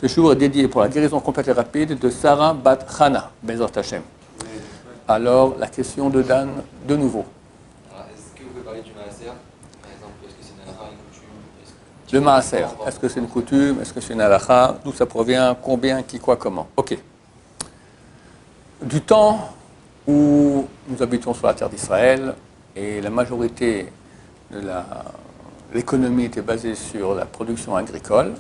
Ce jour est dédié pour la guérison complète et rapide de Sarah Bat Hana, Bezor Tachem. Alors, la question de Dan, de nouveau. Alors, est-ce que vous pouvez parler du maaser? Par exemple, est-ce que c'est une halakha, une coutume? Le maaser, est-ce que c'est une coutume? Est-ce que c'est une halakha? D'où ça provient? Combien? Qui? Quoi? Comment? Ok. Du temps où nous habitons sur la terre d'Israël et la majorité de l'économie était basée sur la production agricole,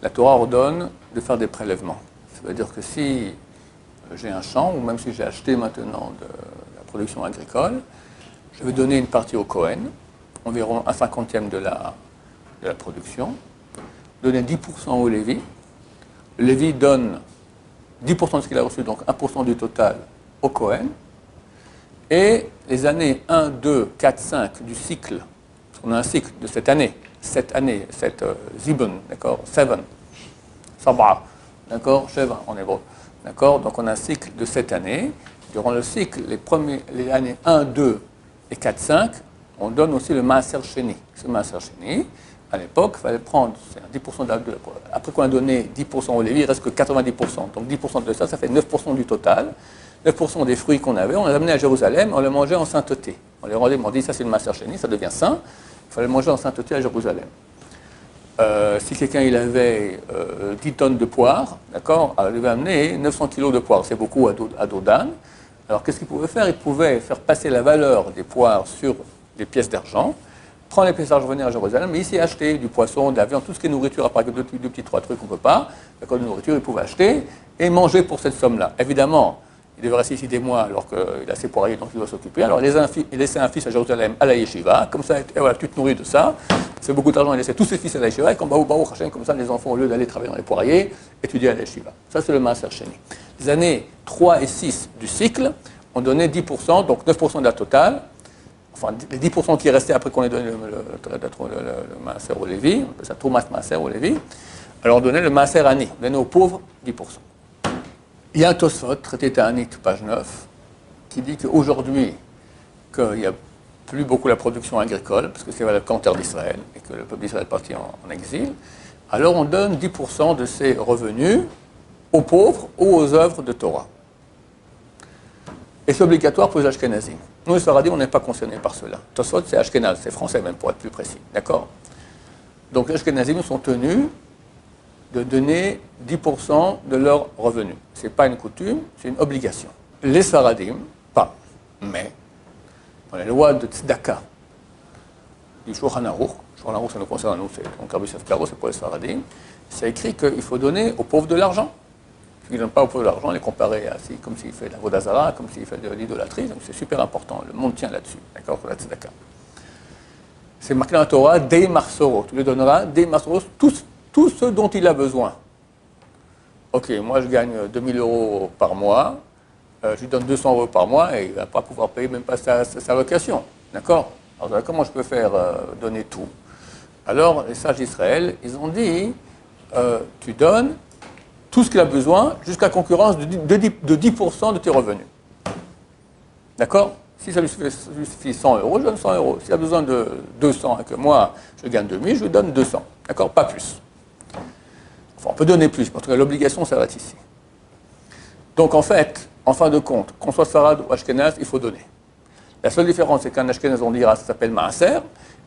la Torah ordonne de faire des prélèvements. Ça veut dire que si j'ai un champ, ou même si j'ai acheté maintenant de la production agricole, je vais donner une partie au Kohen, environ 1/50 de la production, donner 10% au Lévi. Le Lévi donne 10% de ce qu'il a reçu, donc 1% du total au Kohen. Et les années 1, 2, 4, 5 du cycle, parce qu'on a un cycle de cette année, cette Zibun, d'accord, 7, Sab'a, d'accord, Sheva en hébreu, d'accord, donc on a un cycle de 7 années. Durant le cycle, les années 1, 2 et 4, 5, on donne aussi le Maaser Sheni. Ce Maaser Sheni, à l'époque, il fallait prendre 10% après qu'on a donné 10% au Lévi, il ne reste que 90%. Donc 10% de ça, ça fait 9% du total. 9% des fruits qu'on avait, on les amenait à Jérusalem, on les mangeait en sainteté. On les rendait, on dit ça c'est le Maaser Sheni, ça devient saint, il fallait le manger en sainteté à Jérusalem. Si quelqu'un il avait 10 tonnes de poires, d'accord, il devait amener 900 kilos de poires, c'est beaucoup à dos d'âne. Alors qu'est-ce qu'il pouvait faire? Il pouvait faire passer la valeur des poires sur des pièces d'argent, prendre les pièces d'argent, venir à Jérusalem, mais ici acheter du poisson, de la viande, tout ce qui est nourriture, à part deux petits, trois trucs qu'on ne peut pas, d'accord, de nourriture, il pouvait acheter et manger pour cette somme-là. Évidemment, il devait rester ici des mois alors qu'il a ses poiriers, donc il doit s'occuper. Alors il laissait un fils à Jérusalem à la yeshiva, comme ça, et voilà, tu te nourris de ça. C'est beaucoup d'argent, il laissait tous ses fils à la yeshiva, et comme comme ça, les enfants, au lieu d'aller travailler dans les poiriers, étudier à la yeshiva. Ça, c'est le Maaser Sheni. Les années 3 et 6 du cycle, on donnait 10%, donc 9% de la totale. Enfin, les 10% qui restaient après qu'on ait donné le Maaser au Lévi, on appelle ça Troumat Maaser au Lévi, alors on donnait le Maaser Ani, on donnait aux pauvres 10%. Il y a un Tosfot, traité Ta'anit, page 9, qui dit qu'aujourd'hui, qu'il n'y a plus beaucoup la production agricole, parce que c'est le camp terre d'Israël, et que le peuple d'Israël est parti en exil, alors on donne 10% de ses revenus aux pauvres ou aux œuvres de Torah. Et c'est obligatoire pour les Ashkenazim. Nous, les Sfaradim, on n'est pas concernés par cela. Tosfot, c'est Ashkenaz, c'est français même, pour être plus précis. D'accord? Donc les Ashkenazim sont tenus de donner 10% de leurs revenus. Ce n'est pas une coutume, c'est une obligation. Les Sfaradim, pas. Mais, dans les lois de Tzedaka, du Shulchan Aruch, Shulchan Aruch, ça nous concerne, nous, c'est donc Rabbi Yosef Karo, c'est pour les Sfaradim, c'est écrit qu'il faut donner aux pauvres de l'argent. S'il ne donne pas aux pauvres de l'argent, on les comparer à comme s'il fait de la Vodazara, comme s'il fait de l'idolâtrie, donc c'est super important. Le monde tient là-dessus, d'accord, pour la Tzedaka. C'est marqué dans la Torah, Dei Marsorot. Tu lui donneras Dei Marsorot, tout ce dont il a besoin. Ok, moi je gagne 2000 euros par mois, je lui donne 200 euros par mois et il ne va pas pouvoir payer même pas sa location. D'accord? Alors comment je peux faire donner tout? Alors les sages d'Israël, ils ont dit, tu donnes tout ce qu'il a besoin jusqu'à concurrence de 10% de tes revenus. D'accord? Si ça lui suffit 100 euros, je donne 100 euros. S'il a besoin de 200 et que moi je gagne 2000, je lui donne 200. D'accord? Pas plus. Enfin, on peut donner plus, parce que l'obligation s'arrête ici. Donc en fait, en fin de compte, qu'on soit Sfarad ou Ashkenaz, il faut donner. La seule différence, c'est qu'un Ashkenaz, on dira, ça s'appelle Maaser,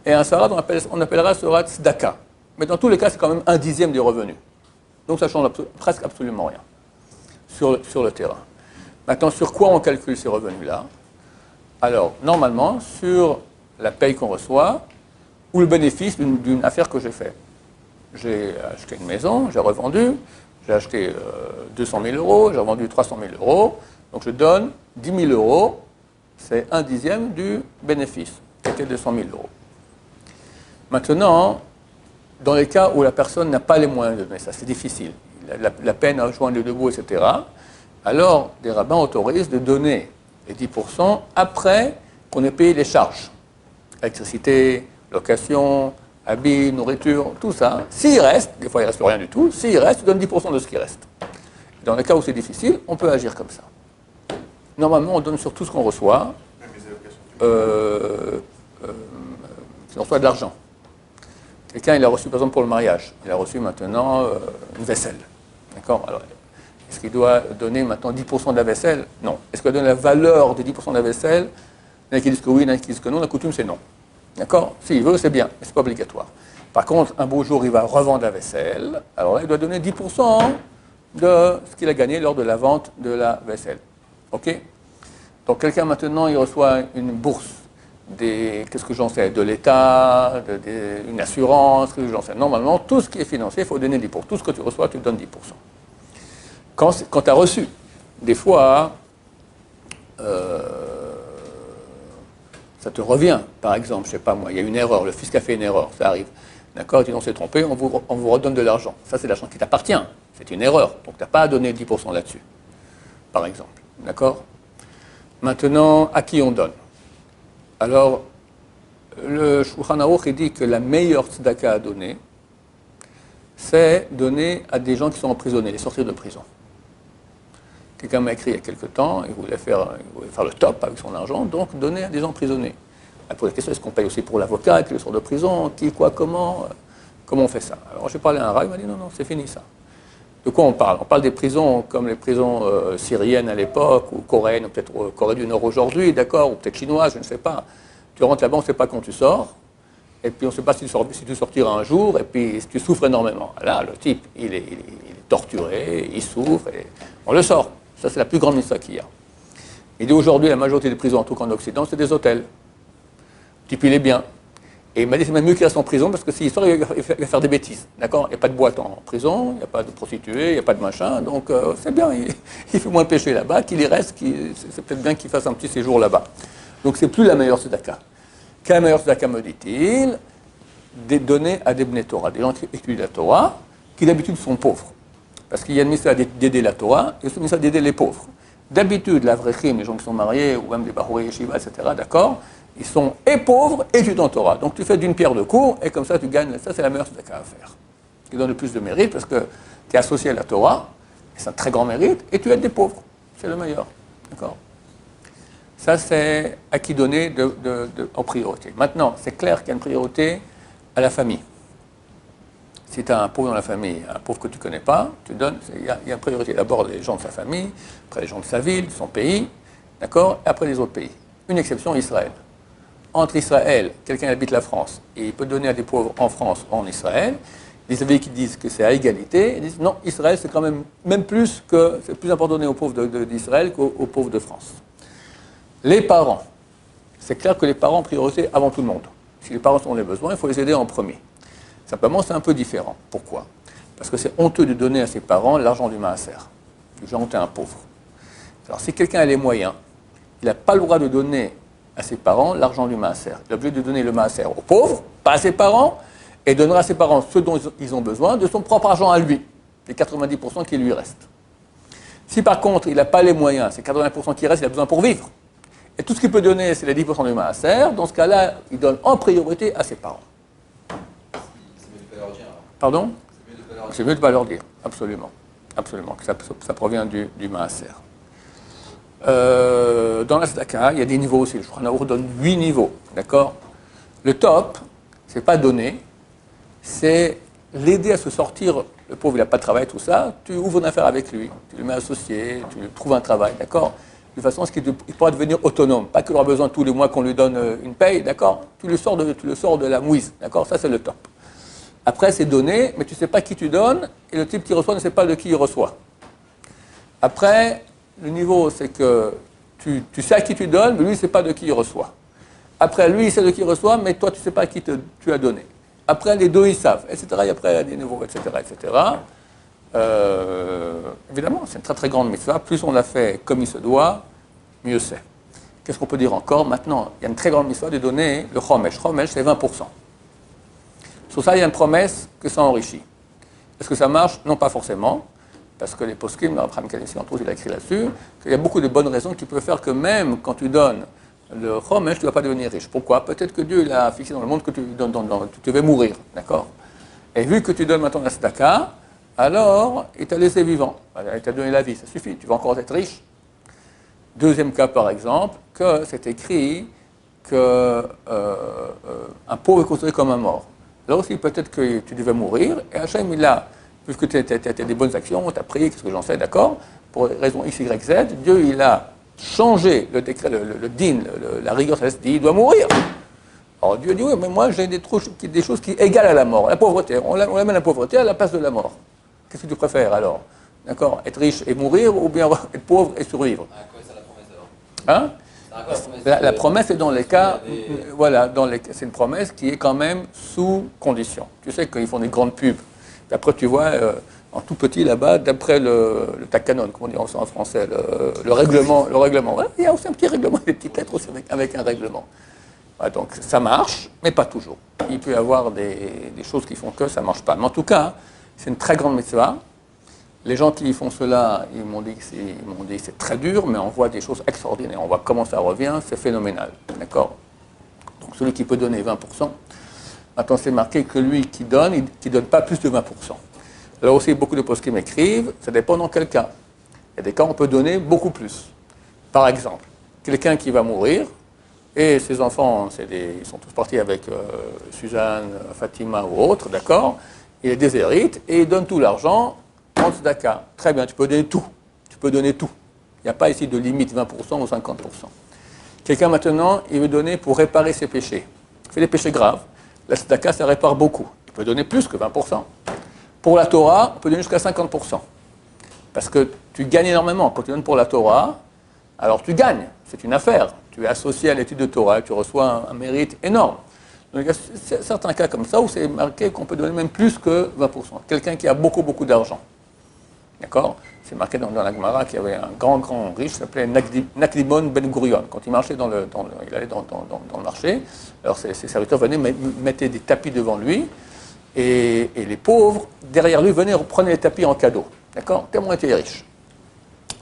et un Sfarad, on appellera Sfarad Tzedaka. Mais dans tous les cas, c'est quand même 1/10 des revenus. Donc ça change presque absolument rien sur le terrain. Maintenant, sur quoi on calcule ces revenus-là? Alors, normalement, sur la paye qu'on reçoit ou le bénéfice d'une affaire que j'ai faite. J'ai acheté une maison, j'ai revendu, j'ai acheté 200 000 euros, j'ai revendu 300 000 euros, donc je donne 10 000 euros, c'est 1/10 du bénéfice, qui était 200 000 euros. Maintenant, dans les cas où la personne n'a pas les moyens de donner ça, c'est difficile, la peine à joindre les deux bouts, etc., alors des rabbins autorisent de donner les 10% après qu'on ait payé les charges, électricité, location, habits, nourriture, tout ça. S'il reste, des fois il ne reste rien du tout, s'il reste, tu donnes 10% de ce qui reste. Dans les cas où c'est difficile, on peut agir comme ça. Normalement, on donne sur tout ce qu'on reçoit, si on reçoit de l'argent. Quelqu'un, il a reçu, par exemple, pour le mariage, il a reçu maintenant une vaisselle. D'accord? Alors, est-ce qu'il doit donner maintenant 10% de la vaisselle? Non. Est-ce qu'il doit donner la valeur des 10% de la vaisselle? Il y en a qui disent que oui, il y en a qui disent que non. La coutume, c'est non. D'accord? S'il veut, c'est bien, mais ce n'est pas obligatoire. Par contre, un beau jour, il va revendre la vaisselle. Alors là, il doit donner 10% de ce qu'il a gagné lors de la vente de la vaisselle. OK? Donc, quelqu'un maintenant, il reçoit une bourse, qu'est-ce que j'en sais, de l'État, une assurance, qu'est-ce que j'en sais. Normalement, tout ce qui est financier, il faut donner 10%. Tout ce que tu reçois, tu donnes 10%. Quand tu as reçu, des fois, ça te revient. Par exemple, je ne sais pas moi, il y a une erreur, le fisc a fait une erreur, ça arrive. D'accord, tu s'est trompé, on vous redonne de l'argent. Ça, c'est l'argent qui t'appartient. C'est une erreur. Donc, tu n'as pas à donner 10% là-dessus, par exemple. D'accord? Maintenant, à qui on donne? Alors, le Shulchan Aruch dit que la meilleure tzedaka à donner, c'est donner à des gens qui sont emprisonnés, les sortir de prison. Quelqu'un m'a écrit il y a quelque temps, il voulait faire le top avec son argent, donc donner à des gens emprisonnés. Pour la question, est-ce qu'on paye aussi pour l'avocat qui le sort de prison, qui, quoi, comment on fait ça? Alors j'ai parlé à un rat, il m'a dit non, c'est fini ça. De quoi on parle? On parle des prisons comme les prisons syriennes à l'époque, ou coréennes, ou peut-être Corée du Nord aujourd'hui, d'accord, ou peut-être chinoises, je ne sais pas. Tu rentres là-bas, on ne sait pas quand tu sors, et puis on ne sait pas si tu sortiras un jour, et puis tu souffres énormément. Là, le type, il est torturé, il souffre, et on le sort. Ça, c'est la plus grande mitzvah qu'il y a. Il dit aujourd'hui, la majorité des prisons, en tout cas en Occident, c'est des hôtels. Le type, il est bien. Et il m'a dit, c'est même mieux qu'il reste en prison, parce que s'il sort, il va faire des bêtises. D'accord? Il n'y a pas de boîte en prison, il n'y a pas de prostituées, il n'y a pas de machin, donc c'est bien, il fait moins pécher là-bas, qu'il y reste, c'est peut-être bien qu'il fasse un petit séjour là-bas. Donc c'est plus la meilleure tzedaka. Quelle meilleure tzedaka, me dit-il? Donner à des bnei Torah, des gens qui étudient la Torah, qui d'habitude sont pauvres. Parce qu'il y a une mitzvah d'aider la Torah, et une mitzvah d'aider les pauvres. D'habitude, l'Avrechim, les gens qui sont mariés, ou même des Bahouré Yeshiva, etc., d'accord, ils sont et pauvres et étudiants Torah. Donc tu fais d'une pierre deux coups, et comme ça tu gagnes. Ça, c'est la meilleure tzedaka à faire. Qui donne le plus de mérite, parce que tu es associé à la Torah, et c'est un très grand mérite, et tu aides des pauvres. C'est le meilleur. D'accord? Ça, c'est à qui donner en priorité. Maintenant, c'est clair qu'il y a une priorité à la famille. Si tu as un pauvre dans la famille, un pauvre que tu ne connais pas, tu donnes, il y a une priorité. D'abord les gens de sa famille, après les gens de sa ville, de son pays, d'accord, et après les autres pays. Une exception, Israël. Entre Israël, quelqu'un habite la France, et il peut donner à des pauvres en France ou en Israël. Les avis qui disent que c'est à égalité, ils disent non, Israël c'est quand même plus que, c'est plus important de donner aux pauvres d'Israël qu'aux pauvres de France. Les parents, c'est clair que les parents ont priorité avant tout le monde. Si les parents ont les besoins, il faut les aider en premier. Simplement, c'est un peu différent. Pourquoi? Parce que c'est honteux de donner à ses parents l'argent du maaser. Genre, t'es un pauvre. Alors, si quelqu'un a les moyens, il n'a pas le droit de donner à ses parents l'argent du maaser. Il est obligé de donner le maaser aux pauvres, pas à ses parents, et donnera à ses parents ce dont ils ont besoin de son propre argent à lui, les 90% qui lui restent. Si par contre, il n'a pas les moyens, ces 80% qui restent, il a besoin pour vivre. Et tout ce qu'il peut donner, c'est les 10% du maaser. Dans ce cas-là, il donne en priorité à ses parents. Pardon? C'est mieux de ne pas leur dire, absolument. Absolument, que ça provient du maaser. Dans la tzedaka, il y a des niveaux aussi. Le Shulchan Aruch donne 8 niveaux, d'accord? Le top, c'est pas donner, c'est l'aider à se sortir. Le pauvre, il n'a pas de travail, tout ça. Tu ouvres une affaire avec lui, tu le mets associé, tu lui trouves un travail, d'accord? De façon à ce qu'il pourra devenir autonome. Pas qu'il aura besoin tous les mois qu'on lui donne une paye, d'accord? Tu le sors de la mouise, d'accord? Ça, c'est le top. Après, c'est donner, mais tu ne sais pas qui tu donnes, et le type qui reçoit ne sait pas de qui il reçoit. Après, le niveau, c'est que tu sais à qui tu donnes, mais lui, il ne sait pas de qui il reçoit. Après, lui, il sait de qui il reçoit, mais toi, tu ne sais pas à qui tu as donné. Après, les deux, ils savent, etc. Et après, il y a des niveaux, etc., etc. Évidemment, c'est une très, très grande mitzvah. Plus on l'a fait comme il se doit, mieux c'est. Qu'est-ce qu'on peut dire encore? Maintenant, il y a une très grande mitzvah de donner le chomesh. Chomesh, c'est 20%. Sur ça, il y a une promesse que ça enrichit. Est-ce que ça marche? Non, pas forcément. Parce que les poskim, le Abraham Kanessi, entre autres, il a écrit là-dessus, qu'il y a beaucoup de bonnes raisons qui peuvent faire que même quand tu donnes le chomesh, tu ne vas pas devenir riche. Pourquoi? Peut-être que Dieu l'a fixé dans le monde que tu vas mourir. D'accord? Et vu que tu donnes maintenant la tzedaka, alors il t'a laissé vivant. Il t'a donné la vie, ça suffit. Tu vas encore être riche. Deuxième cas, par exemple, que c'est écrit qu'un pauvre est considéré comme un mort. Là aussi, peut-être que tu devais mourir, et Hachem, il a puisque tu as des bonnes actions, tu as pris, qu'est-ce que j'en sais, d'accord, pour raison X, Y, Z, Dieu, il a changé le décret, le din, la rigueur céleste, dit, il doit mourir. Alors Dieu dit, oui, mais moi j'ai des choses qui égalent à la mort. La pauvreté, on met la pauvreté à la place de la mort. Qu'est-ce que tu préfères alors? D'accord? Être riche et mourir, ou bien être pauvre et survivre? Ah, quoi, c'est la promesse alors? Hein? La promesse est dans les cas, voilà, c'est une promesse qui est quand même sous condition. Tu sais qu'ils font des grandes pubs. Et après, tu vois, en tout petit là-bas, d'après le takanon, comment on dit en français, le règlement. Ouais, il y a aussi un petit règlement, des petites lettres aussi avec un règlement. Ouais, donc ça marche, mais pas toujours. Il peut y avoir des choses qui font que ça ne marche pas. Mais en tout cas, c'est une très grande mitzvah. Les gens qui font cela, ils m'ont dit que c'est très dur, mais on voit des choses extraordinaires. On voit comment ça revient, c'est phénoménal. D'accord? Donc celui qui peut donner 20%, maintenant c'est marqué que lui qui donne, il ne donne pas plus de 20%. Là aussi, beaucoup de postes qui m'écrivent, ça dépend dans quel cas. Il y a des cas où on peut donner beaucoup plus. Par exemple, quelqu'un qui va mourir, et ses enfants, ils sont tous partis avec Suzanne, Fatima ou autre, d'accord? Il les déshérite et il donne tout l'argent en tzedaka. Très bien, tu peux donner tout. Tu peux donner tout. Il n'y a pas ici de limite 20% ou 50%. Quelqu'un maintenant, il veut donner pour réparer ses péchés. Il fait des péchés graves. La tzedaka, ça répare beaucoup. Il peut donner plus que 20%. Pour la Torah, on peut donner jusqu'à 50%. Parce que tu gagnes énormément. Quand tu donnes pour la Torah, alors tu gagnes. C'est une affaire. Tu es associé à l'étude de Torah, tu reçois un mérite énorme. Donc, il y a certains cas comme ça où c'est marqué qu'on peut donner même plus que 20%. Quelqu'un qui a beaucoup, beaucoup d'argent. D'accord? C'est marqué dans la Gemara qu'il y avait un grand riche qui s'appelait Nakdimon Ben Gurion. Quand il marchait il allait dans le marché, alors ses serviteurs venaient, mettaient des tapis devant lui, et les pauvres, derrière lui, venaient prendre les tapis en cadeau. D'accord? Tellement il était riche.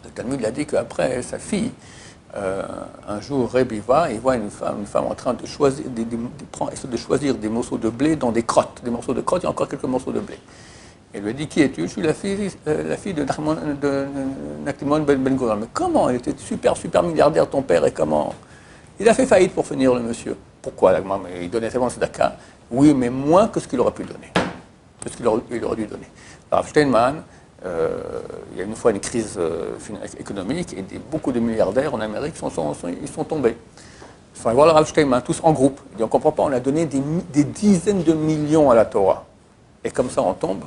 Le Talmud a dit qu'après, sa fille, un jour, Rebbe va, il voit une femme en train de choisir, de choisir des morceaux de blé dans des crottes. Des morceaux de crottes, il y a encore quelques morceaux de blé. Il lui dit, qui es-tu? Je suis la fille de Nakdimon Ben Gurion. Mais comment? Il était super milliardaire, ton père, et comment? Il a fait faillite pour finir le monsieur. Pourquoi? Il donnait tellement de tzedaka. Oui, mais moins que ce qu'il aurait pu donner. Que ce qu'il aurait dû donner. Alors, Steinman, il y a une fois une crise économique, et beaucoup de milliardaires en Amérique ils sont tombés. Ils sont allés voir le Rav Steinman, tous en groupe. Il dit, on ne comprend pas, on a donné des dizaines de millions à la Torah. Et comme ça, on tombe.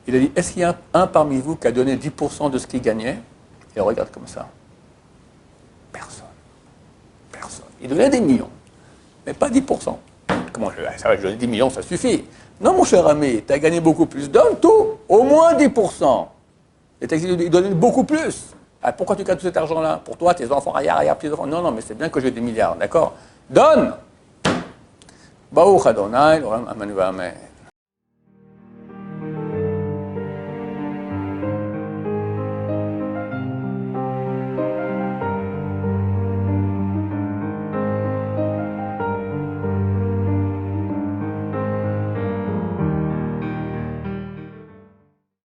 Il a dit, est-ce qu'il y a un parmi vous qui a donné 10% de ce qu'il gagnait? Et on regarde comme ça. Personne. Il donnait des millions, mais pas 10%. Comment ça va, je donne 10 millions, ça suffit. Non, mon cher ami, tu as gagné beaucoup plus. Donne tout, au moins 10%. Et il donnait beaucoup plus. Alors, pourquoi tu gardes tout cet argent-là? Pour toi, tes enfants, arrière, petits-enfants. Non, mais c'est bien que j'ai des milliards, d'accord? Donne! Baruch Adonai, Amen.